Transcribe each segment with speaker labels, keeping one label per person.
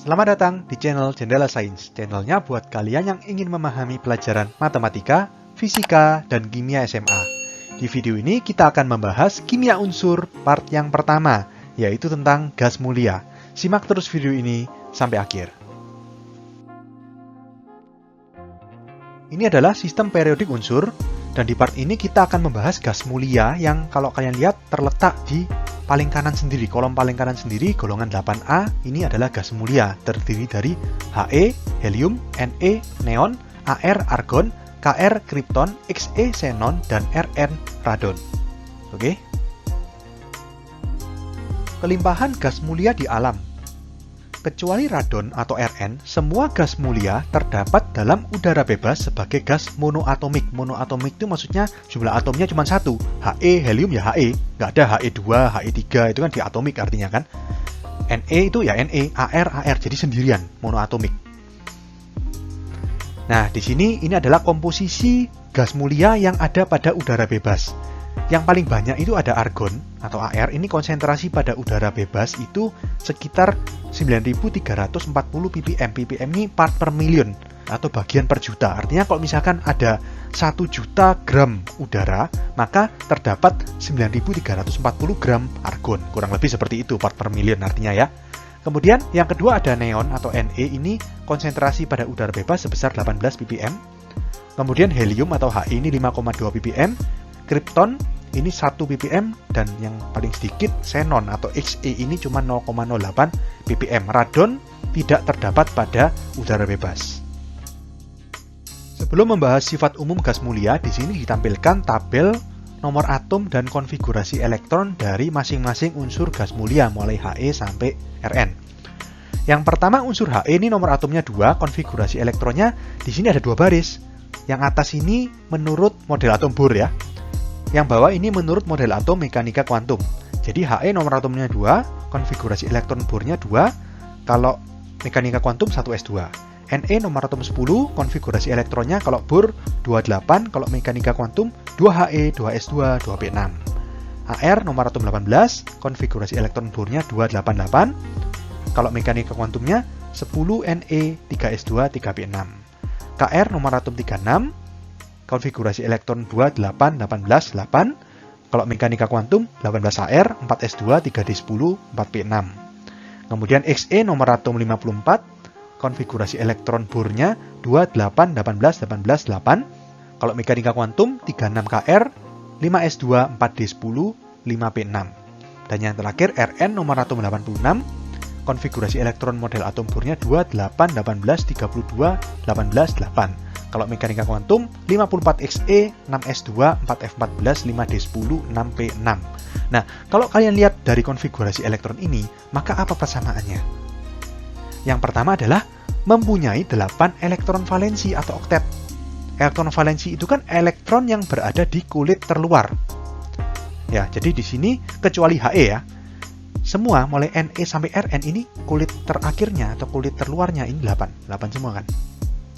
Speaker 1: Selamat datang di channel Jendela Sains, channelnya buat kalian yang ingin memahami pelajaran matematika, fisika, dan kimia SMA. Di video ini kita akan membahas kimia unsur part yang pertama, yaitu tentang gas mulia. Simak terus video ini sampai akhir. Ini adalah sistem periodik unsur, dan di part ini kita akan membahas gas mulia yang kalau kalian lihat terletak di paling kanan sendiri, kolom paling kanan sendiri, golongan 8A, ini adalah gas mulia, terdiri dari He, helium, Ne, neon, Ar, argon, Kr, kripton, Xe, xenon, dan Rn, radon. Oke? Kelimpahan gas mulia di alam. Kecuali radon atau Rn, semua gas mulia terdapat dalam udara bebas sebagai gas monoatomik. Monoatomik itu maksudnya jumlah atomnya cuma satu. He, helium ya He, nggak ada He2, He3, itu kan diatomik artinya kan. Ne itu ya Ne, Ar, jadi sendirian, monoatomik. Nah, di sini ini adalah komposisi gas mulia yang ada pada udara bebas. Yang paling banyak itu ada argon atau Ar, ini konsentrasi pada udara bebas itu sekitar 9.340 ppm. ppm ini part per million atau bagian per juta. Artinya kalau misalkan ada 1 juta gram udara, maka terdapat 9.340 gram argon. Kurang lebih seperti itu, part per million artinya ya. Kemudian yang kedua ada neon atau Ne, ini konsentrasi pada udara bebas sebesar 18 ppm. Kemudian helium atau He ini 5,2 ppm. Kripton ini 1 ppm, dan yang paling sedikit xenon atau Xe ini cuma 0,08 ppm. Radon tidak terdapat pada udara bebas. Sebelum membahas sifat umum gas mulia, di sini ditampilkan tabel nomor atom dan konfigurasi elektron dari masing-masing unsur gas mulia mulai He sampai Rn. Yang pertama unsur He ini nomor atomnya 2, konfigurasi elektronnya di sini ada 2 baris. Yang atas ini menurut model atom Bohr ya. Yang bawah ini menurut model atom mekanika kuantum. Jadi He nomor atomnya 2, konfigurasi elektron Bohrnya 2, kalau mekanika kuantum 1s2. Ne nomor atom 10, konfigurasi elektronnya kalau Bohr 28, kalau mekanika kuantum 2He, 2s2, 2p6. Ar nomor atom 18, konfigurasi elektron Bohrnya 288, kalau mekanika kuantumnya 10 Ne, 3s2, 3p6. Kr nomor atom 36, konfigurasi elektron 28, 18, 8. Kalau mekanika kuantum 18Ar, 4s2, 3d10, 4p6. Kemudian Xe nomor atom 54, konfigurasi elektron Bohrnya 28, 18, 18, 8. Kalau mekanika kuantum 36Kr, 5s2, 4d10, 5p6. Dan yang terakhir Rn nomor atom 86, konfigurasi elektron model atom Bohrnya 28, 18, 32, 18, 8. Kalau mekanika kuantum 54Xe, 6s2, 4f14, 5d10, 6p6. Nah, kalau kalian lihat dari konfigurasi elektron ini, maka apa persamaannya? Yang pertama adalah mempunyai 8 elektron valensi atau oktet. Elektron valensi itu kan elektron yang berada di kulit terluar. Ya, jadi di sini kecuali He ya. Semua mulai Ne sampai Rn ini kulit terakhirnya atau kulit terluarnya ini 8 semua kan.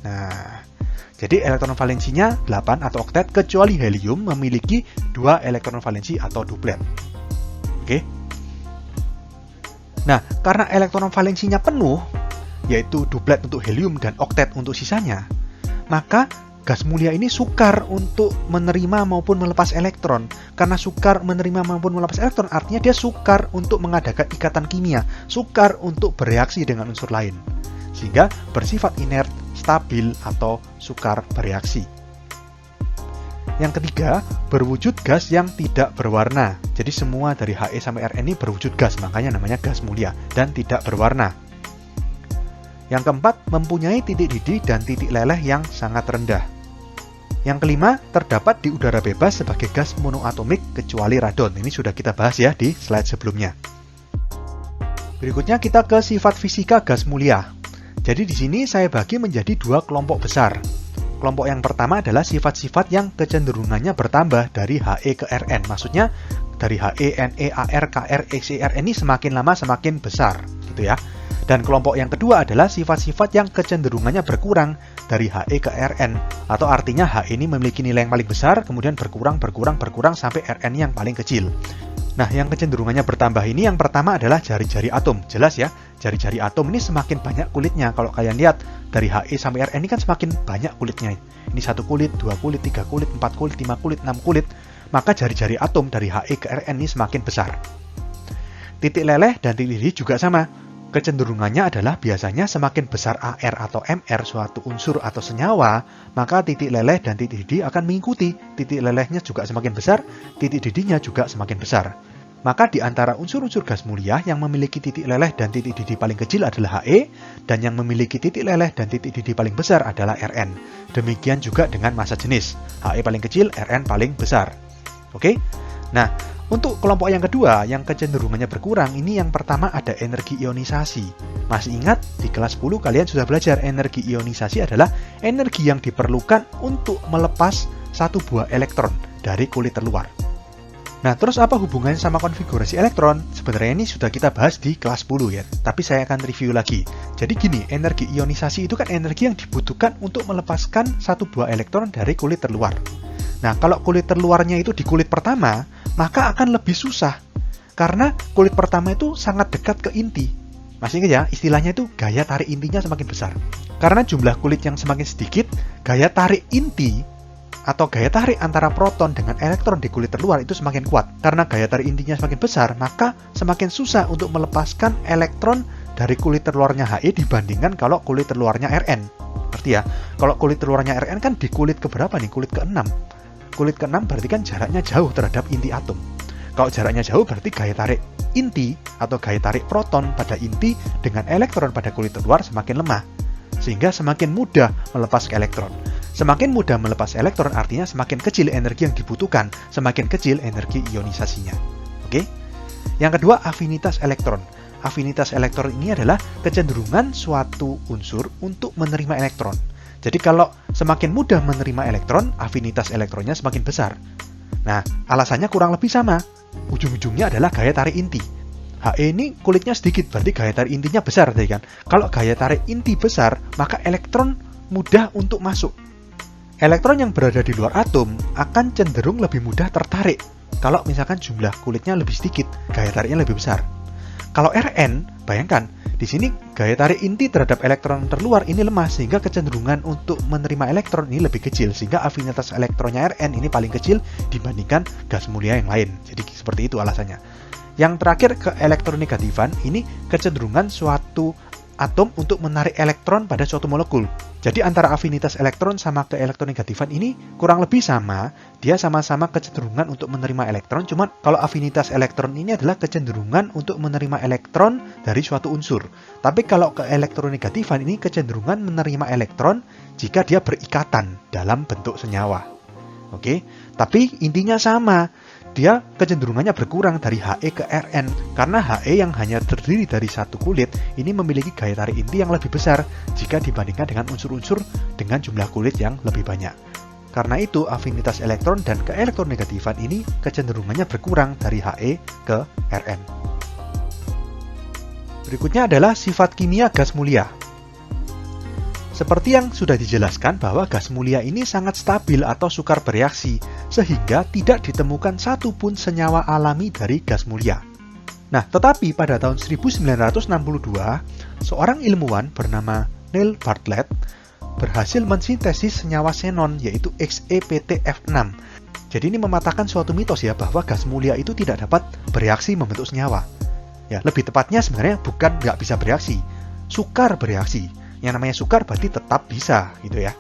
Speaker 1: Nah, jadi elektron valensinya 8 atau oktet, kecuali helium memiliki 2 elektron valensi atau duplet. Oke. Nah, karena elektron valensinya penuh, yaitu duplet untuk helium dan oktet untuk sisanya, maka gas mulia ini sukar untuk menerima maupun melepas elektron. Karena sukar menerima maupun melepas elektron, artinya dia sukar untuk mengadakan ikatan kimia, sukar untuk bereaksi dengan unsur lain, sehingga bersifat inert, stabil, atau sukar bereaksi. Yang ketiga, berwujud gas yang tidak berwarna. Jadi semua dari He sampai Rn ini berwujud gas, makanya namanya gas mulia dan tidak berwarna. Yang keempat, mempunyai titik didih dan titik leleh yang sangat rendah. Yang kelima, terdapat di udara bebas sebagai gas monoatomik kecuali radon. Ini sudah kita bahas ya di slide sebelumnya. Berikutnya kita ke sifat fisika gas mulia. Jadi di sini saya bagi menjadi 2 kelompok besar. Kelompok yang pertama adalah sifat-sifat yang kecenderungannya bertambah dari He ke Rn. Maksudnya dari He, Ne, Ar, Kr, Xe, Rn ini semakin lama semakin besar, gitu ya. Dan kelompok yang kedua adalah sifat-sifat yang kecenderungannya berkurang dari He ke Rn. Atau artinya He ini memiliki nilai yang paling besar, kemudian berkurang sampai Rn yang paling kecil. Nah, yang kecenderungannya bertambah ini yang pertama adalah jari-jari atom. Jelas ya, jari-jari atom ini semakin banyak kulitnya. Kalau kalian lihat dari He sampai Rn ini kan semakin banyak kulitnya. Ini 1 kulit, 2 kulit, 3 kulit, 4 kulit, 5 kulit, 6 kulit. Maka jari-jari atom dari He ke Rn ini semakin besar. Titik leleh dan titik didih juga sama. Kecenderungannya adalah biasanya semakin besar Ar atau Mr suatu unsur atau senyawa, maka titik leleh dan titik didih akan mengikuti. Titik lelehnya juga semakin besar, titik didihnya juga semakin besar. Maka di antara unsur-unsur gas mulia yang memiliki titik leleh dan titik didih paling kecil adalah He, dan yang memiliki titik leleh dan titik didih paling besar adalah Rn. Demikian juga dengan massa jenis. He paling kecil, Rn paling besar. Oke? Nah, untuk kelompok yang kedua, yang kecenderungannya berkurang, ini yang pertama ada energi ionisasi. Masih ingat, di kelas 10 kalian sudah belajar energi ionisasi adalah energi yang diperlukan untuk melepas satu buah elektron dari kulit terluar. Nah, terus apa hubungannya sama konfigurasi elektron? Sebenarnya ini sudah kita bahas di kelas 10 ya, tapi saya akan review lagi. Jadi gini, energi ionisasi itu kan energi yang dibutuhkan untuk melepaskan satu buah elektron dari kulit terluar. Nah, kalau kulit terluarnya itu di kulit pertama, maka akan lebih susah. Karena kulit pertama itu sangat dekat ke inti. Masih ingat ya, istilahnya itu gaya tarik intinya semakin besar. Karena jumlah kulit yang semakin sedikit, gaya tarik inti atau gaya tarik antara proton dengan elektron di kulit terluar itu semakin kuat. Karena gaya tarik intinya semakin besar, maka semakin susah untuk melepaskan elektron dari kulit terluarnya He dibandingkan kalau kulit terluarnya Rn. Berarti ya, kalau kulit terluarnya Rn kan di kulit keberapa nih? Kulit ke-6. Kulit ke-6 berarti kan jaraknya jauh terhadap inti atom. Kalau jaraknya jauh berarti gaya tarik inti atau gaya tarik proton pada inti dengan elektron pada kulit terluar semakin lemah. Sehingga semakin mudah melepas elektron. Semakin mudah melepas elektron artinya semakin kecil energi yang dibutuhkan, semakin kecil energi ionisasinya. Oke? Yang kedua, afinitas elektron. Afinitas elektron ini adalah kecenderungan suatu unsur untuk menerima elektron. Jadi kalau semakin mudah menerima elektron, afinitas elektronnya semakin besar. Nah, alasannya kurang lebih sama. Ujung-ujungnya adalah gaya tarik inti. He ini kulitnya sedikit, berarti gaya tarik intinya besar tadi kan. Kalau gaya tarik inti besar, maka elektron mudah untuk masuk. Elektron yang berada di luar atom akan cenderung lebih mudah tertarik. Kalau misalkan jumlah kulitnya lebih sedikit, gaya tariknya lebih besar. Kalau Rn, bayangkan, di sini gaya tarik inti terhadap elektron terluar ini lemah, sehingga kecenderungan untuk menerima elektron ini lebih kecil, sehingga afinitas elektronnya Rn ini paling kecil dibandingkan gas mulia yang lain. Jadi seperti itu alasannya. Yang terakhir, ke elektronegatifan, ini kecenderungan suatu atom untuk menarik elektron pada suatu molekul. Jadi antara afinitas elektron sama ke elektronegatifan ini kurang lebih sama, dia sama-sama kecenderungan untuk menerima elektron, cuman kalau afinitas elektron ini adalah kecenderungan untuk menerima elektron dari suatu unsur. Tapi kalau ke elektronegatifan ini kecenderungan menerima elektron jika dia berikatan dalam bentuk senyawa. Oke, tapi intinya sama. Dia kecenderungannya berkurang dari He ke Rn, karena He yang hanya terdiri dari satu kulit ini memiliki gaya tarik inti yang lebih besar jika dibandingkan dengan unsur-unsur dengan jumlah kulit yang lebih banyak. Karena itu, afinitas elektron dan keelektronegatifan ini kecenderungannya berkurang dari He ke Rn. Berikutnya adalah sifat kimia gas mulia. Seperti yang sudah dijelaskan bahwa gas mulia ini sangat stabil atau sukar bereaksi, sehingga tidak ditemukan satupun senyawa alami dari gas mulia. Nah, tetapi pada tahun 1962, seorang ilmuwan bernama Neil Bartlett berhasil mensintesis senyawa xenon, yaitu XePtF6. Jadi ini mematahkan suatu mitos ya, bahwa gas mulia itu tidak dapat bereaksi membentuk senyawa. Ya, lebih tepatnya sebenarnya bukan nggak bisa bereaksi, sukar bereaksi. Yang namanya sukar berarti tetap bisa, gitu ya.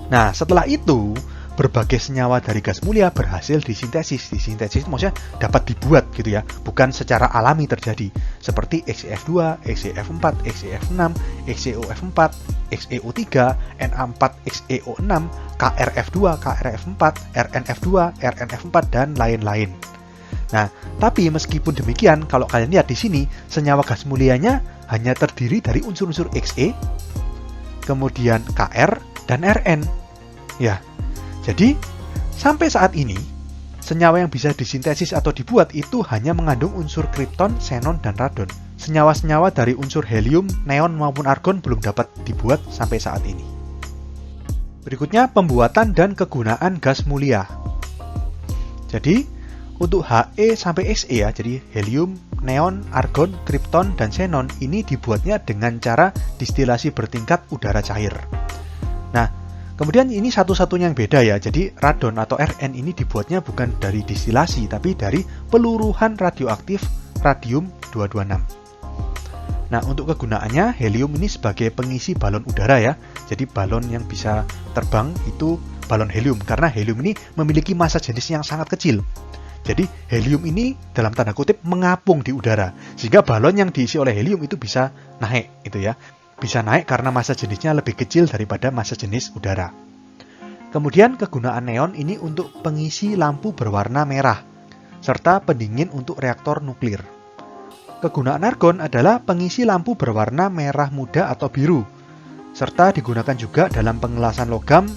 Speaker 1: Nah, setelah itu, berbagai senyawa dari gas mulia berhasil disintesis. Disintesis maksudnya dapat dibuat, gitu ya. Bukan secara alami terjadi. Seperti XeF2, XeF4, XeF6, XeOF4, XeO3, Na4XeO6, KrF2, KrF4, RnF2, RnF4, dan lain-lain. Nah, tapi meskipun demikian, kalau kalian lihat di sini, senyawa gas mulianya hanya terdiri dari unsur-unsur Xe, kemudian Kr, dan Rn. Ya, jadi sampai saat ini, senyawa yang bisa disintesis atau dibuat itu hanya mengandung unsur kripton, xenon, dan radon. Senyawa-senyawa dari unsur helium, neon, maupun argon belum dapat dibuat sampai saat ini. Berikutnya, pembuatan dan kegunaan gas mulia. Jadi, Untuk He sampai Se ya, jadi helium, neon, argon, kripton, dan xenon ini dibuatnya dengan cara distilasi bertingkat udara cair. Nah, kemudian ini satu-satunya yang beda ya, jadi radon atau Rn ini dibuatnya bukan dari distilasi, tapi dari peluruhan radioaktif radium-226. Nah, untuk kegunaannya, helium ini sebagai pengisi balon udara ya, jadi balon yang bisa terbang itu balon helium, karena helium ini memiliki massa jenis yang sangat kecil. Jadi helium ini dalam tanda kutip mengapung di udara, sehingga balon yang diisi oleh helium itu bisa naik, itu ya. Bisa naik karena massa jenisnya lebih kecil daripada massa jenis udara. Kemudian kegunaan neon ini untuk pengisi lampu berwarna merah, serta pendingin untuk reaktor nuklir. Kegunaan argon adalah pengisi lampu berwarna merah muda atau biru, serta digunakan juga dalam pengelasan logam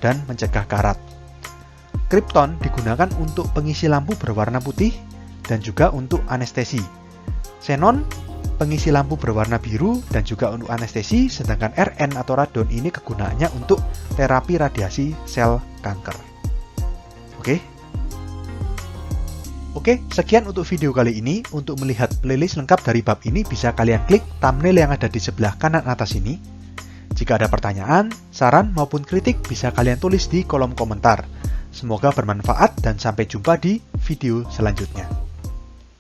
Speaker 1: dan mencegah karat. Kripton digunakan untuk pengisi lampu berwarna putih dan juga untuk anestesi. Xenon pengisi lampu berwarna biru dan juga untuk anestesi, sedangkan Rn atau radon ini kegunaannya untuk terapi radiasi sel kanker. Oke, sekian untuk video kali ini. Untuk melihat playlist lengkap dari bab ini bisa kalian klik thumbnail yang ada di sebelah kanan atas ini. Jika ada pertanyaan, saran maupun kritik bisa kalian tulis di kolom komentar. Semoga bermanfaat dan sampai jumpa di video selanjutnya.